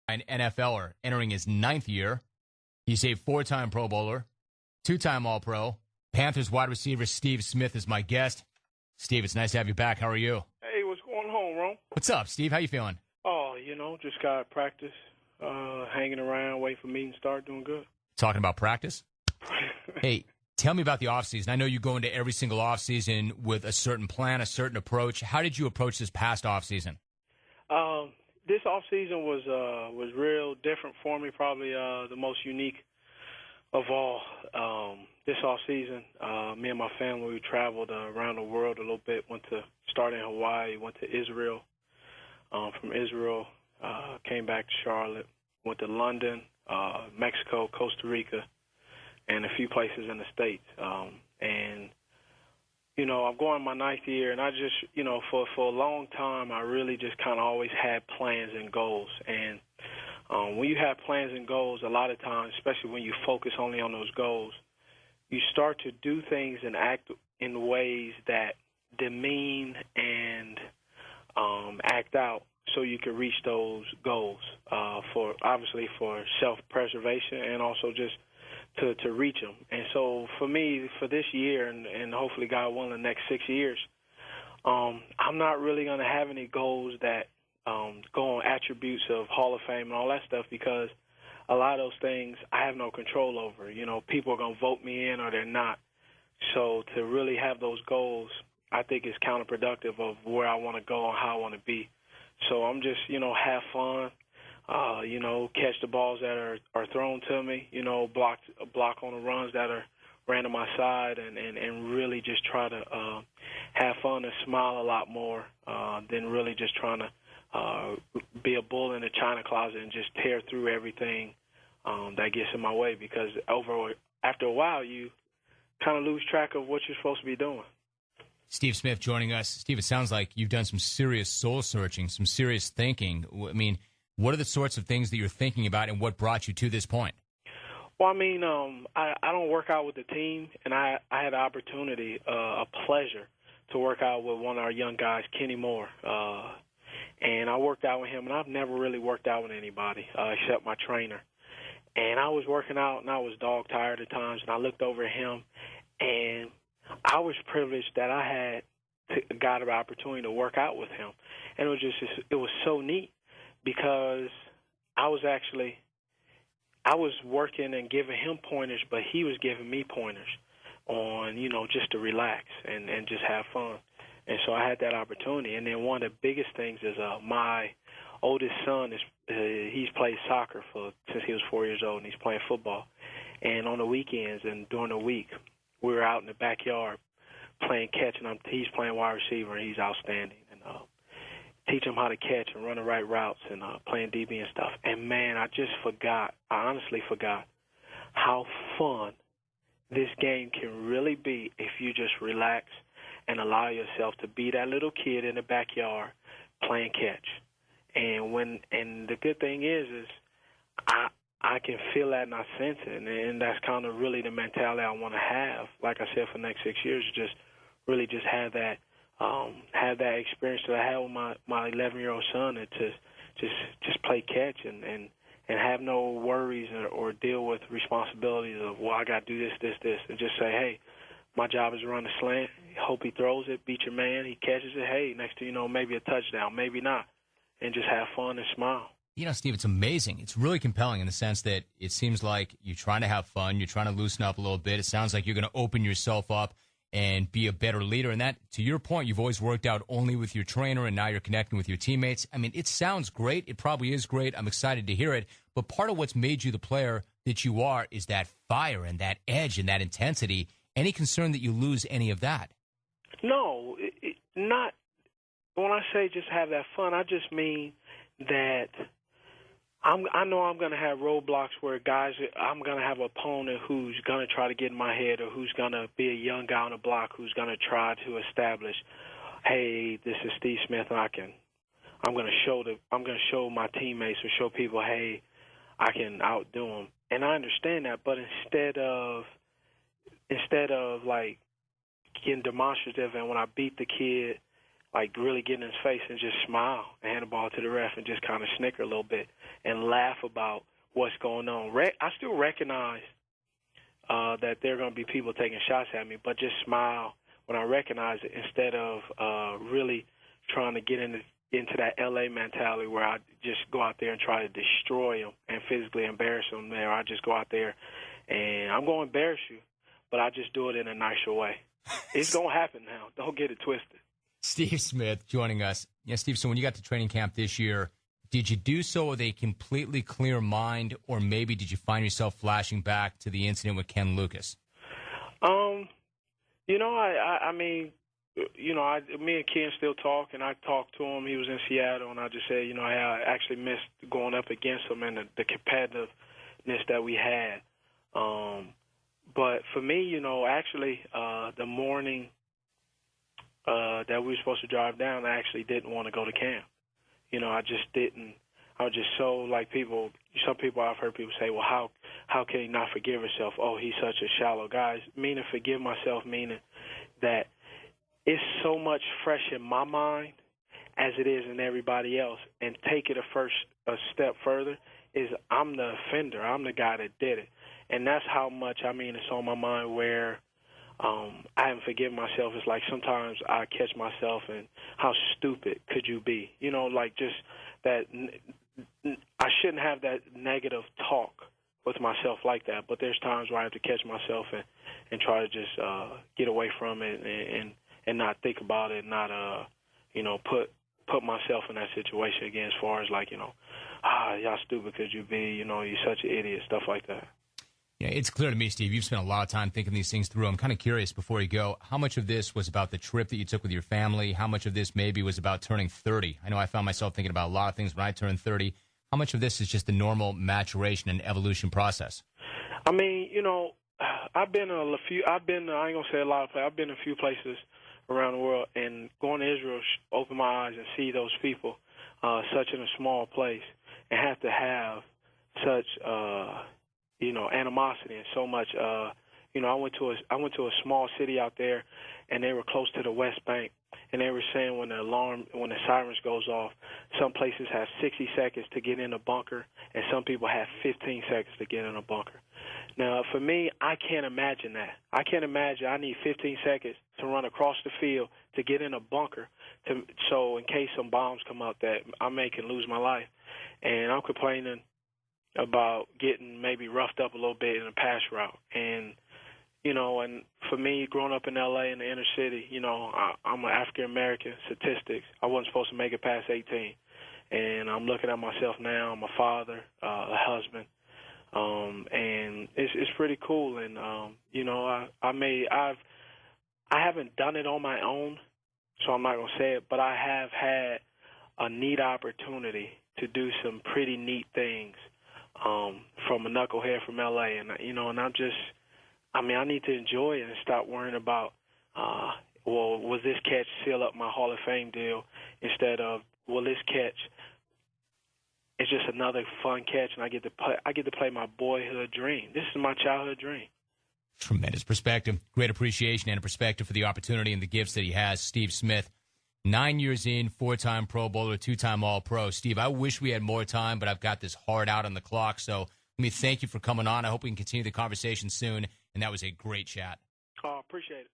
An NFLer entering his ninth year. He's a four-time Pro Bowler, two-time All-Pro. Panthers wide receiver Steve Smith is my guest. Steve, it's nice to have you back. How are you? Hey, what's going on, Ron? What's up, Steve? How you feeling? Oh, just got practice, hanging around, wait for meeting to start, doing good. Talking about practice? Hey, tell me about the offseason. I know you go into every single offseason with a certain plan, a certain approach. How did you approach this past offseason? This offseason was real different for me, probably the most unique of all. This offseason, me and my family, we traveled around the world a little bit, started in Hawaii, went to Israel. From Israel, came back to Charlotte, went to London, Mexico, Costa Rica, and a few places in the States. I'm going my ninth year, and I just, for a long time, I really just kind of always had plans and goals. And when you have plans and goals, a lot of times, especially when you focus only on those goals, you start to do things and act in ways that demean and act out so you can reach those goals for self-preservation and also just to reach them. And so for me, for this year and hopefully God willing the next 6 years, I'm not really going to have any goals that go on attributes of Hall of Fame and all that stuff because a lot of those things I have no control over. People are going to vote me in or they're not. So to really have those goals, I think is counterproductive of where I want to go and how I want to be. So I'm just, have fun, catch the balls that are thrown to me, block on the runs that are ran to my side and really just try to have fun and smile a lot more than really just trying to be a bull in the china closet and just tear through everything that gets in my way because after a while you kind of lose track of what you're supposed to be doing. Steve Smith joining us. Steve, it sounds like you've done some serious soul-searching, some serious thinking. I mean, what are the sorts of things that you're thinking about and what brought you to this point? Well, I don't work out with the team, and I had the opportunity, a pleasure, to work out with one of our young guys, Kenny Moore. And I worked out with him, and I've never really worked out with anybody except my trainer. And I was working out, and I was dog-tired at times, and I looked over at him, and I was privileged that I got an opportunity to work out with him. And it was so neat because I was working and giving him pointers, but he was giving me pointers on, just to relax and just have fun. And so I had that opportunity. And then one of the biggest things is my oldest son, he's played soccer since he was 4 years old, and he's playing football. And on the weekends and during the week, we were out in the backyard playing catch, and he's playing wide receiver, and he's outstanding. And teach him how to catch and run the right routes and playing DB and stuff. And, man, I honestly forgot how fun this game can really be if you just relax and allow yourself to be that little kid in the backyard playing catch. And the good thing is I can feel that and I sense it, and that's kind of really the mentality I want to have. Like I said, for the next 6 years, just really just have that experience that I had with my 11-year-old son, and to just play catch and have no worries or deal with responsibilities of, well, I got to do this, and just say, hey, my job is to run the slant. Hope he throws it, beat your man, he catches it. Hey, next thing you know, maybe a touchdown, maybe not, and just have fun and smile. Steve, it's amazing. It's really compelling in the sense that it seems like you're trying to have fun. You're trying to loosen up a little bit. It sounds like you're going to open yourself up and be a better leader. And that, to your point, you've always worked out only with your trainer, and now you're connecting with your teammates. I mean, it sounds great. It probably is great. I'm excited to hear it. But part of what's made you the player that you are is that fire and that edge and that intensity. Any concern that you lose any of that? No, not. When I say just have that fun, I just mean that I know I'm going to have roadblocks where I'm going to have an opponent who's going to try to get in my head, or who's going to be a young guy on the block who's going to try to establish, hey, this is Steve Smith, and I'm going to show my teammates or show people, hey, I can outdo them. And I understand that, but instead of like getting demonstrative, and when I beat the kid, like really get in his face and just smile and hand the ball to the ref and just kind of snicker a little bit and laugh about what's going on. I still recognize that there are going to be people taking shots at me, but just smile when I recognize it instead of really trying to get into that L.A. mentality where I just go out there and try to destroy them and physically embarrass them there. I just go out there and I'm going to embarrass you, but I just do it in a nicer way. It's going to happen now. Don't get it twisted. Steve Smith joining us. Yeah, Steve, so when you got to training camp this year, did you do so with a completely clear mind, or maybe did you find yourself flashing back to the incident with Ken Lucas? I mean, me and Ken still talk, and I talked to him. He was in Seattle, and I just said, I actually missed going up against him and the competitiveness that we had. But for me, actually, the morning that we were supposed to drive down, I actually didn't want to go to camp. I just didn't. I was just so like some people I've heard people say, well, how can he not forgive himself? Oh, he's such a shallow guy. Meaning forgive myself, meaning that it's so much fresh in my mind as it is in everybody else. And take it a step further is I'm the offender. I'm the guy that did it. And that's how much, it's on my mind where I haven't forgiven myself. It's like sometimes I catch myself and how stupid could you be? Like just that I shouldn't have that negative talk with myself like that. But there's times where I have to catch myself and try to just get away from it and not think about it, not put myself in that situation again as far as like, y'all stupid could you be? You're such an idiot, stuff like that. Yeah, it's clear to me, Steve, you've spent a lot of time thinking these things through. I'm kind of curious before you go, how much of this was about the trip that you took with your family? How much of this maybe was about turning 30? I know I found myself thinking about a lot of things when I turned 30. How much of this is just the normal maturation and evolution process? I've been I ain't going to say a lot of places. I've been a few places around the world, and going to Israel opened my eyes and see those people such in a small place and have to have such animosity and so much. I went to a small city out there, and they were close to the West Bank, and they were saying when the sirens goes off, some places have 60 seconds to get in a bunker, and some people have 15 seconds to get in a bunker. Now, for me, I can't imagine that. I can't imagine I need 15 seconds to run across the field to get in a bunker, so in case some bombs come out that I can lose my life. And I'm complaining about getting maybe roughed up a little bit in a pass route. And for me, growing up in L.A. in the inner city, I'm an African-American, statistics. I wasn't supposed to make it past 18. And I'm looking at myself now. I'm a father, a husband. And it's pretty cool. And, I haven't done it on my own, so I'm not going to say it, but I have had a neat opportunity to do some pretty neat things from a knucklehead from L.A. And, and I need to enjoy it and stop worrying about, will this catch seal up my Hall of Fame deal instead of, will this catch, it's just another fun catch, and I get to play my boyhood dream. This is my childhood dream. Tremendous perspective. Great appreciation and a perspective for the opportunity and the gifts that he has. Steve Smith, 9 years in, 4-time Pro Bowler, 2-time All-Pro. Steve, I wish we had more time, but I've got this hard out on the clock. So let me thank you for coming on. I hope we can continue the conversation soon. And that was a great chat. Oh, appreciate it.